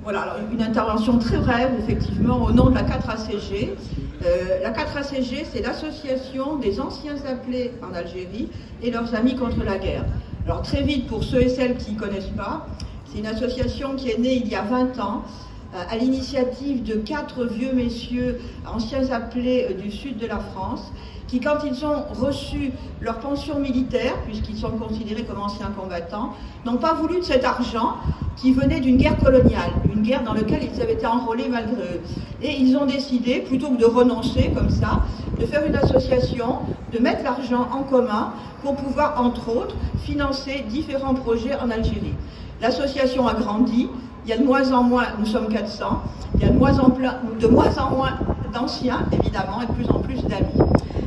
Voilà, alors une intervention très brève, effectivement, au nom de la 4ACG. La 4ACG, c'est l'association des anciens appelés en Algérie et leurs amis contre la guerre. Alors très vite, pour ceux et celles qui ne connaissent pas, c'est une association qui est née il y a 20 ans, à l'initiative de 4 vieux messieurs anciens appelés du sud de la France, qui, quand ils ont reçu leur pension militaire, puisqu'ils sont considérés comme anciens combattants, n'ont pas voulu de cet argent qui venait d'une guerre coloniale, une guerre dans laquelle ils avaient été enrôlés malgré eux. Et ils ont décidé, plutôt que de renoncer comme ça, de faire une association, de mettre l'argent en commun pour pouvoir, entre autres, financer différents projets en Algérie. L'association a grandi, il y a de moins en moins, nous sommes 400, il y a de moins en moins d'anciens, évidemment, et de plus en plus d'amis.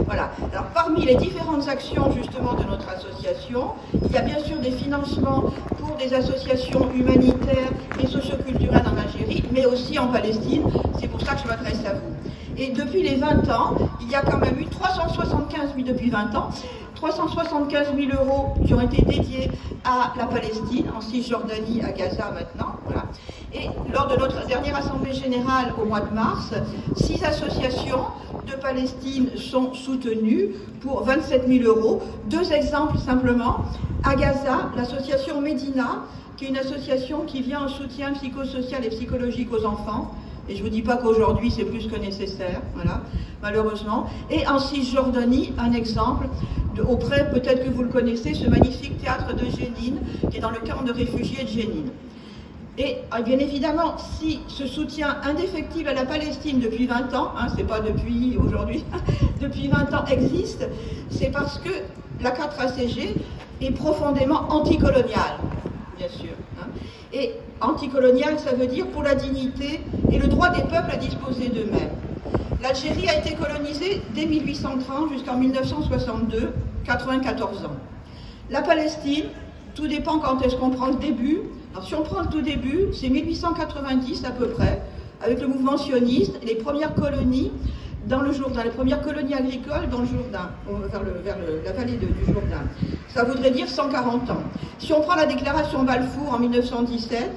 Voilà. Alors, parmi les différentes actions, justement, de notre association, il y a bien sûr des financements pour des associations humanitaires et socioculturelles en Algérie, mais aussi en Palestine. C'est pour ça que je m'adresse à vous. Et depuis les 20 ans, il y a quand même eu 375 000 depuis 20 ans, 375 000 € qui ont été dédiés à la Palestine, en Cisjordanie, à Gaza maintenant. Voilà. Et lors de notre dernière Assemblée Générale au mois de mars, 6 associations de Palestine sont soutenues pour 27 000 €. 2 exemples simplement. À Gaza, l'association Médina, qui est une association qui vient en soutien psychosocial et psychologique aux enfants. Et je ne vous dis pas qu'aujourd'hui c'est plus que nécessaire, voilà, malheureusement. Et en Cisjordanie, un exemple, auprès, peut-être que vous le connaissez, ce magnifique théâtre de Jénine, qui est dans le camp de réfugiés de Jénine. Et bien évidemment, si ce soutien indéfectible à la Palestine depuis 20 ans, hein, c'est pas depuis aujourd'hui, depuis 20 ans existe, c'est parce que la 4ACG est profondément anticoloniale, bien sûr. Hein. Et anticoloniale, ça veut dire pour la dignité et le droit des peuples à disposer d'eux-mêmes. L'Algérie a été colonisée dès 1830 jusqu'en 1962, 94 ans. La Palestine, tout dépend quand est-ce qu'on prend le début. Alors si on prend le tout début, c'est 1890 à peu près, avec le mouvement sioniste, et les premières colonies dans le Jourdain, les premières colonies agricoles dans le Jourdain, vers la vallée du Jourdain. Ça voudrait dire 140 ans. Si on prend la déclaration Balfour en 1917,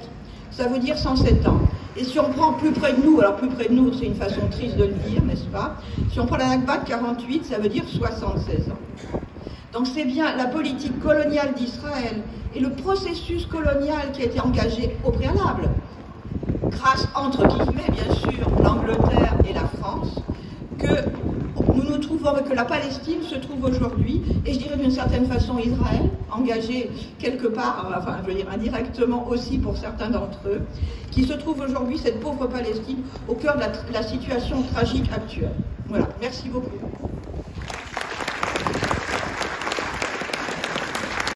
ça veut dire 107 ans. Et si on prend plus près de nous, alors plus près de nous, c'est une façon triste de le dire, n'est-ce pas? Si on prend la Nakba de 48, ça veut dire 76 ans. Donc c'est bien la politique coloniale d'Israël et le processus colonial qui a été engagé au préalable, grâce, entre guillemets, bien sûr, l'Angleterre et la France, que nous nous trouvons, que la Palestine se trouve aujourd'hui, et je dirais d'une certaine façon Israël, engagé quelque part, enfin je veux dire indirectement aussi pour certains d'entre eux, qui se trouve aujourd'hui, cette pauvre Palestine, au cœur de la situation tragique actuelle. Voilà, merci beaucoup.